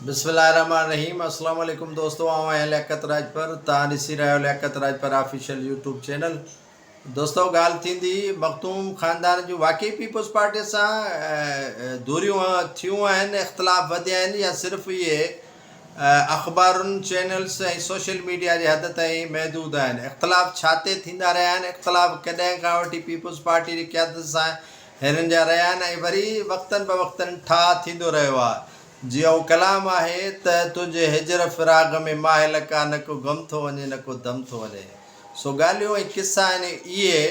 बिस्मिल्लाहिर्रहमानिर्रहीम। अस्सलाम वालेकुम दोस्तों, आवां लियाकत राज पर तव्हां ॾिसी रहियो लियाकत राज पर ऑफिशियल यूट्यूब चैनल। दोस्तों, ॻाल्हि थींदी मखदूम ख़ानदान जूं वाकई पीपल्स पार्टीअ सां दूरियूं थियूं आहिनि, इख़्तिलाफ़ वधिया आहिनि, या सिर्फ़ु इहे अख़बारुनि चैनल्स ऐं सोशल मीडिया जे हद ताईं महदूद आहिनि। इख़्तिलाफ़ छा ते थींदा रहिया आहिनि, इख़्तिलाफ़ कॾहिं खां वठी पीपल्स पार्टी जी क़यादत सां हिननि जा रहिया आहिनि ऐं वरी वक़्तनि ब वक़्तनि ठाह थींदो रहियो आहे। जीअं उहो कलाम आहे त तुंहिंजे हिजर फिराग में माहे लका, न को ग़म थो वञे न को दम थो वञे। सो ॻाल्हियूं ऐं किसा आहिनि इहे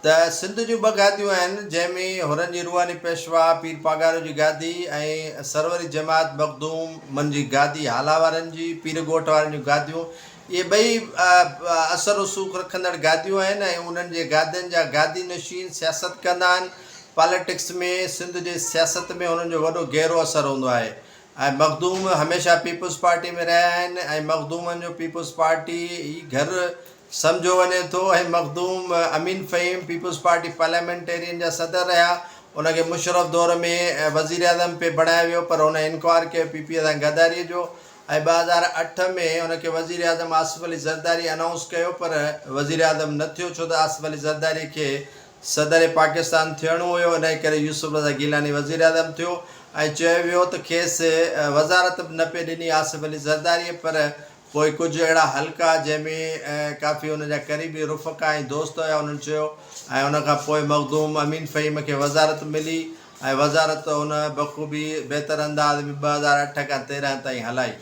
त सिंध जूं ॿ गादियूं आहिनि, जंहिंमें हुननि जी रूहानी पेशवा पीर पागारो जी गादी ऐं सरवरी जमात मखदूम मन जी गादी, हाला वारनि जी पीर ॻोठ वारनि जूं गादियूं। इहे ॿई असर रसूख़ रखंदड़ गादियूं आहिनि ऐं उन्हनि जे गादियुनि जा गादी नशीन सियासत कंदा आहिनि। पॉलिटिक्स में, सिंध जे सियासत में उन्हनि जो वॾो गहरो असरु हूंदो आहे ऐं मखदूम हमेशह पीपल्स पार्टी में रहिया आहिनि ऐं मखदूमनि जो पीपल्स पार्टी घर सम्झो वञे थो। ऐं मखदूम अमीन फ़हीम पीपल्स पार्टी पार्लियामेंटेरियन जा सदर रहिया। उनखे मुशरफ दौर में वज़ीर आज़म पे बणायो वियो, पर हुन इनकार कयो पीपीअ सां गद्दारीअ जो ऐं 2008 में हुनखे वज़ीर आज़म आसिफ अली ज़रदारी अनाउंस कयो, पर वज़ीर आज़म न थियो, छो त आसिफ अली ज़रदारी खे सदर पाकिस्तान थियणो हुयो। इन करे यूसुफ रज़ा गिलानी वज़ीर आज़म थियो ऐं चयो वियो त खेसि वज़ारत बि न पे ॾिनी आसिफ अली ज़रदारीअ। पर पोइ कुझु अहिड़ा हल्का जंहिंमें काफ़ी हुनजा क़रीबी रुफ़क़ा ऐं दोस्त हुया, उन्हनि चयो ऐं उनखां पोइ मखदूम अमीन फ़हीम खे वज़ारत मिली ऐं वज़ारत हुन बख़ूबी बहितर अंदाज़ में 2008 खां 13 ताईं हलाई।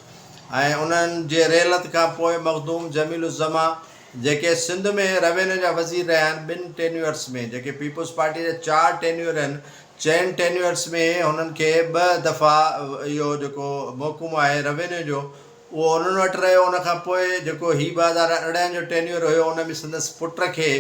ऐं उन्हनि जे रेलत खां पोइ मखदूम जमीलुज़्ज़मा जेके सिंध में रेवेन्यू जा वज़ीर रहिया आहिनि ॿिनि टेन्यूअर्स में, जेके पीपल्स पार्टी जा 4 टेन्यूअर आहिनि, 4 टेन्यूअर्स में हुननि खे 2 दफ़ा इहो जेको महकुमो आहे रेवेन्यू जो, उहो उन्हनि वटि रहियो। उनखां पोइ जेको ही 2018 जो टेन्यूअर हुयो, उन में संदसि पुट खे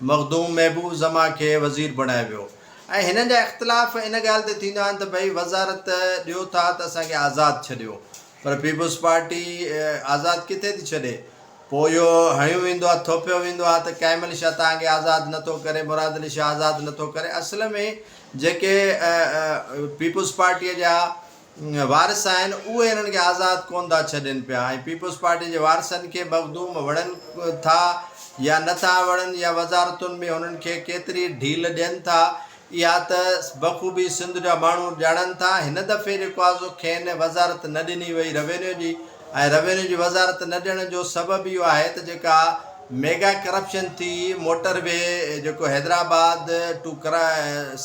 मखदूम महबूब ज़मा खे वज़ीर बणायो वियो। ऐं हिननि जा इख़्तिलाफ़ इन ॻाल्हि ते थींदा आहिनि त भई वज़ारत ॾियो था त असांखे आज़ादु छॾियो, पर पीपल्स पार्टी आज़ादु किथे थी छॾे। पोइ इहो हणियो वेंदो आहे, थोपियो वेंदो आहे त कंहिं महिल छा तव्हांखे आज़ादु नथो करे, मुराद अली शाह आज़ादु नथो करे। असल में जेके पीपल्स पार्टीअ जा वारिस आहिनि उहे हिननि खे आज़ादु कोन था छॾनि पिया ऐं पीपल्स पार्टी जे वारिसनि खे मखदूम वणनि था या नथा वणनि, या वज़ारतुनि में हुननि खे केतिरी ढील ॾियनि था, इहा त बख़ूबी सिंध जा माण्हू ॼाणनि था। हिन दफ़े जेको आहे सो खेनि वज़ारत न ॾिनी वई रेवेन्यू जी, ऐं रेवेन्यू जी वज़ारत न ॾियण जो सबबु इहो आहे त जेका मेगा करप्शन थी मोटरवे जेको हैदराबाद टू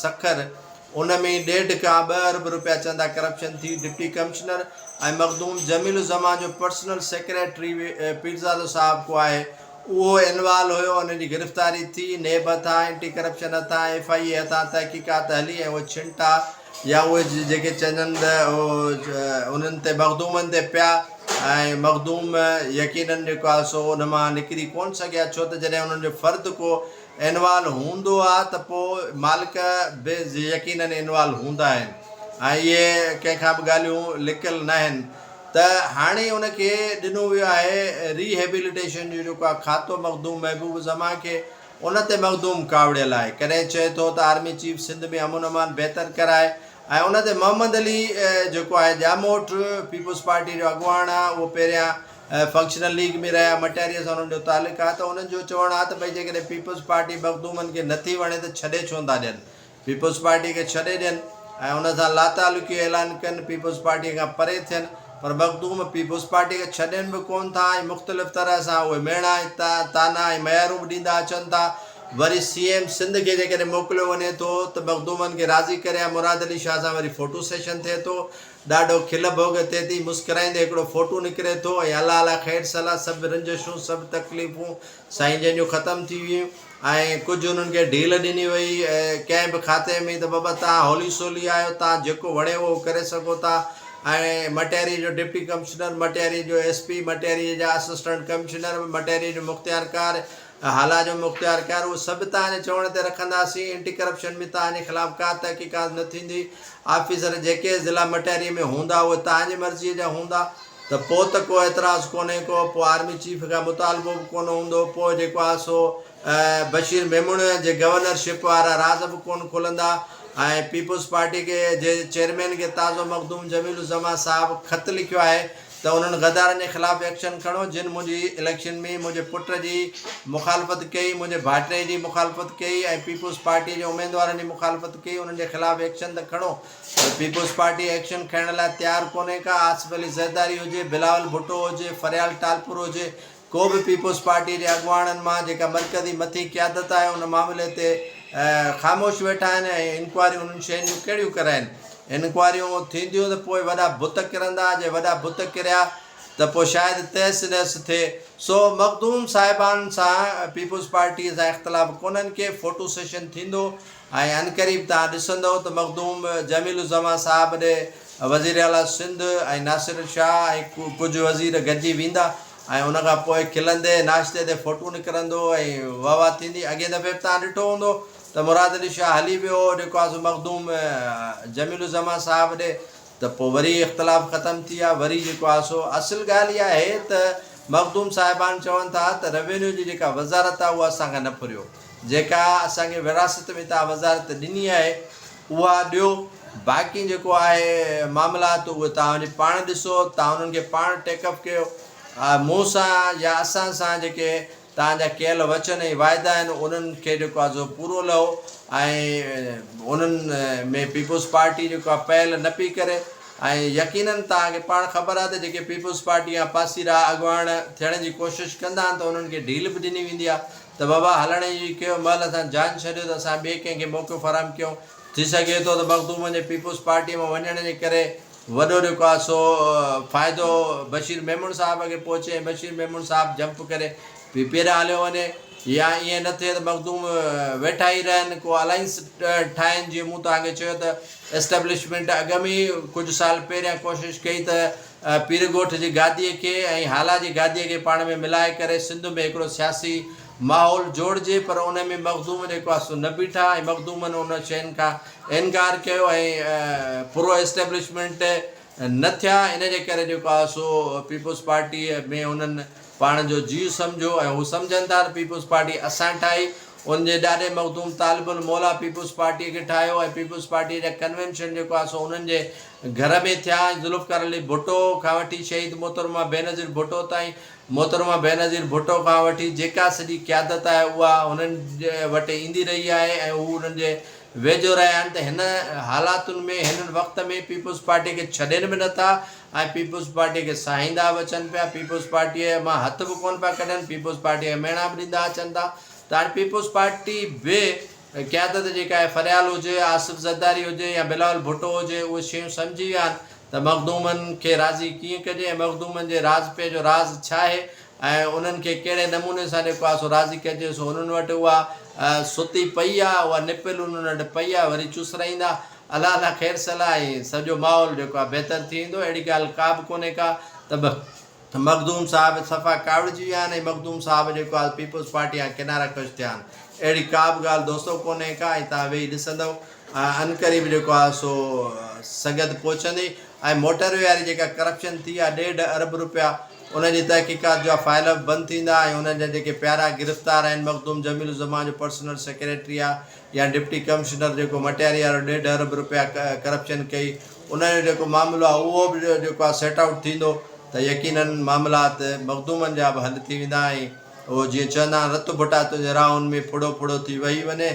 सखर, उन में 1.5 खां 2 अरब रुपया चंदा करप्शन थी। डिप्टी कमिश्नर ऐं मखदूम जमीलुज़्ज़मा जो पर्सनल सेक्रेटरी पीरज़ादो साहिब को आहे, उहो इनवाल्व हुयो, हुनजी गिरफ़्तारी थी। नेब हथां एंटी करप्शन हथां FIA हथां तहक़ीक़ात हली ऐं उहे छिंटा या उहे जेके चवनि त उन्हनि ते मखदूमनि ते पिया ऐं मखदूम यकीननि जेको आहे सो उन मां निकिरी कोन सघिया, छो त जॾहिं उन्हनि जो फ़र्दु को इनवाल्व हूंदो आहे त पोइ मालिक बि यकीननि इनवाल्व हूंदा आहिनि ऐं इहे कंहिंखां बि ॻाल्हियूं लिकियलु न आहिनि। त हाणे उनखे ॾिनो वियो आहे रिहेबिलिटेशन जो जेको आहे खातो मखदूम महबूब ज़मा खे, उन ते मखदूम कावड़ियल आहे। कॾहिं चए थो त आर्मी चीफ सिंध में अमन अमान बहितर कराए ऐं उन ते मोहम्मद अली जेको आहे ॼामोट पीपल्स पार्टी जो अॻुवाण आहे, उहो पहिरियां फंक्शनल लीग में रहिया, मटैरियल सां उन्हनि जो तालुक़ु आहे, त उन्हनि जो चवणु आहे त भई जेकॾहिं पीपल्स पार्टी मखदूमनि खे नथी वणे त छॾे छो था ॾियनि, पीपल्स पार्टी खे छॾे ॾियनि ऐं उन सां लातालुकी ऐलान कनि, पीपल्स पार्टीअ खां परे थियनि। पर मखदूम पीपल्स पार्टी खे छॾनि बि कोन था ऐं मुख़्तलिफ़ तरह सां उहे मेणा ताना ऐं मयारूं बि ॾींदा अचनि था। वरी CM सिंध खे जेकॾहिं मोकिलियो वञे थो त मखदूमनि खे राज़ी करे मुराद अली शाह सां वरी फ़ोटो सेशन थिए थो, ॾाढो खिल भोग थिए थी, मुस्कराईंदे हिकिड़ो फ़ोटो निकिरे थो ऐं अला अला ख़ैरु सलाह, सभु रंजिशूं सभु तकलीफ़ूं साईं जन जूं ख़तमु थी वियूं ऐं कुझु उन्हनि खे ढील ॾिनी वई कंहिं बि खाते में त बाबा तव्हां होली सोली आहियो, तव्हां जेको वणे उहो करे सघो था। ऐं मटैरी जो डिप्टी कमिश्नर, मटैरी जो SP, मटैरी जा असिस्टेंट कमिश्नर, मटैरी जो मुख़्तियारकार, हाला जो मुख़्तियारकार, उहे सभु तव्हांजे चवण ते रखंदासीं। एंटी करप्शन में तव्हांजे ख़िलाफ़ु का तहक़ीक़ात न थींदी। ऑफिसर जेके ज़िला मटैरी में हूंदा उहे तव्हांजी मर्ज़ीअ जा हूंदा, त पोइ त को एतिराज़ु कोन्हे को, पोइ आर्मी चीफ खां मुतालबो बि कोन हूंदो, पोइ जेको आहे सो बशीर मेमुण जे गवर्नरशिप वारा राज़ बि कोन खुलंदा, पीपल्स पार्टी के जे चेयरमैन के ताज़ो मखदूम जमीलुज़्ज़मान साहब ख़त लिखियो आहे त उन्हनि गद्दारनि जे ख़िलाफ़ु एक्शन खणो जिन मुंहिंजी इलेक्शन में मुंहिंजे पुट जी मुखालफ़त कई, मुंहिंजे भाइटे जी मुखालफ़त कई ऐं पीपल्स पार्टी जे उम्मीदवारनि जी मुखालफ़त कई, उन्हनि जे ख़िलाफ़ु एक्शन त खणो। पीपल्स पार्टी एक्शन खणण लाइ तयारु कोन्हे का। आसिफ अली ज़रदारी हुजे, बिलावल भुट्टो हुजे, फरियाल टालपुर हुजे, को बि पीपल्स पार्टी जे अॻुवाणनि मां जेका मरकज़ी मथी क़यादत आहे उन मामले ते ख़ामोश वेठा आहिनि ऐं इंक्वायरियूं उन्हनि शयुनि जूं कहिड़ियूं कराइनि। इंक्वायरियूं थींदियूं त पोइ वॾा बुत किरंदा, जे वॾा बुत किरिया त पोइ शायदि तहस नहस थिए। सो मखदूम साहिबान सां पीपल्स पार्टी सां इख़्तिलाफ़ कोन्हनि के। फ़ोटो सेशन थींदो ऐं अनक़रीब तव्हां ॾिसंदव त मखदूम जमीलुज़्ज़मान साहब ॾे वज़ीर आला सिंध ऐं नासिर शाह ऐं कुझु वज़ीर गॾिजी वेंदा ऐं उन खां पोइ खिलंदे नाश्ते ते फ़ोटो निकिरंदो ऐं वाह वाह थींदी। अॻे दफ़े बि तव्हां ॾिठो हूंदो त मुराद अली शाह हली वियो जेको आहे सो मखदूम जमीलुज़्ज़मान साहब ॾे, त पोइ वरी इख़्तिलाफ़ ख़तमु थी विया। वरी जेको आहे सो असुलु ॻाल्हि इहा आहे त मखदूम साहिबान चवनि था त रेवेन्यू जी जेका वज़ारत आहे उहा असांखां न फुरियो, जेका असांखे विरासत में तव्हां वज़ारत ॾिनी आहे उहा ॾियो। बाक़ी जेको आहे मामलात उहे तव्हां वञी पाण ॾिसो, तव्हां उन्हनि खे पाण टेकअप कयो। मूं सां या असां सां जेके तव्हांजा कयल वचन ऐं वाइदा आहिनि उन्हनि खे जेको आहे सो पूरो लहो ऐं उन्हनि में पीपल्स पार्टी जेको आहे पहल न पई करे। ऐं यकीननि तव्हांखे पाण ख़बर आहे त जेके पीपल्स पार्टी जा पासीरा अॻुवाण थियण जी कोशिशि कंदा आहिनि त उन्हनि खे ढील बि ॾिनी वेंदी आहे त बाबा हलण जी कयो, महिल असां जान छॾियो त असां ॿिए कंहिंखे मौक़ो फ़राहम कयूं। थी सघे थो त मखदूम जे पीपल्स पार्टी में वञण जे करे वॾो जेको आहे सो फ़ाइदो बशीर मेमून साहब खे पहुचे, बशीर मेमून साहब जंप करे ॿीहर हलियो वञे, या ईअं न थिए त मखदूम वेठा ई रहनि, को अलाइंस ठाहिनि। जीअं मूं तव्हांखे चयो त एस्टेब्लिशमेंट अॻ में ई कुझु साल पहिरियां कोशिशि कई त पीर ॻोठ जी गादीअ खे ऐं हाला जी गादीअ खे पाण में मिलाए करे सिंध में हिकिड़ो सियासी माहौल जोड़िजे, पर उन में मखदूम जेको आहे सो न बीठा ऐं मखदूमनि उन शयुनि खां इनकार कयो ऐं पूरो एस्टेब्लिशमेंट न थिया। इन जे करे जेको आहे सो पीपल्स पार्टीअ में उन्हनि पाण जो जीव सम्झो ऐं हू सम्झनि था त पीपल्स पार्टी असां ठाही। उनजे ॾाढे मखदूम तालिबुल मौला पीपल्स पार्टीअ खे ठाहियो ऐं पीपल्स पार्टीअ जा कन्वेंशन जेको आहे सो उन्हनि जे घर में थिया। ज़ुल्फ़िकार अली भुट्टो खां वठी शहीद मोहतरमा बेनज़ीर भुट्टो ताईं, मोहतरमा बेनज़ीर भुट्टो खां वठी जेका सॼी क़यादत आहे उहा हुननि जे वटि ईंदी रही आहे ऐं हू उन्हनि जे वेझो रहिया आहिनि। त हिन हालातुनि में हिन वक़्त में पीपल्स पार्टीअ खे छॾनि बि नथा ऐं पीपल्स पार्टीअ खे साईंदा बि अचनि पिया, पीपल्स पार्टीअ मां हथ बि कोन पिया कढनि, पीपल्स पार्टीअ खे मेणा बि ॾींदा अचनि था। त हाणे पीपल्स पार्टी बि क़यादत जेका आहे फरियाल हुजे, आसिफ ज़रदारी हुजे या बिलावल भुट्टो हुजे, उहे शयूं सम्झी विया आहिनि त मखदूमनि खे राज़ी कीअं कजे ऐं मखदूमनि जे राज़ जो राज़ छा आहे ऐं उन्हनि खे कहिड़े नमूने सां जेको आहे सो राज़ी कजे। सो हुननि वटि उहा सुती पई आहे, उहा निपिल उन्हनि वटि पई आहे, वरी चुसराईंदा। अलाह अलाह ख़ैरु सलाह ऐं सॼो माहौल जेको आहे बहितरु थी वेंदो। अहिड़ी ॻाल्हि का बि कोन्हे का त मखदूम साहिब सफ़ा कावड़िजी विया आहिनि ऐं मखदूम साहिब जेको आहे पीपल्स पार्टी जा किनारा कश थिया आहिनि। अहिड़ी का बि ॻाल्हि दोस्तो कोन्हे का ऐं तव्हां वेही ॾिसंदव अनक़रीब जेको आहे सो सगत पहुचंदी। ऐं मोटरवे वारी जेका करप्शन थी आहे 1.5 अरब रुपया, उनजी तहक़ीक़ात जा फाइल बंदि थींदा ऐं उनजा जेके प्यारा गिरफ़्तार आहिनि, मखदूम जमीलुज़्ज़मान जो पर्सनल सेक्रेटरी आहे या डिप्टी कमिश्नर जेको मटियारी वारो 1.5 अरब रुपया करप्शन कई, उनजो जेको मामिलो आहे उहो बि जेको आहे सेट आउट थींदो त यकीननि मामलात मखदूमनि जा बि हल थी वेंदा। ऐं उहो जीअं चवंदा आहिनि रतु भुटा तुंहिंजे राहुनि में फुड़ो फुड़ो थी वेही वञे,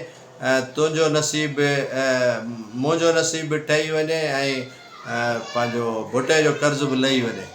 तुंहिंजो नसीब मुंहिंजो नसीब बि ठही वञे ऐं पंहिंजो भुटे जो कर्ज़ बि लही वञे।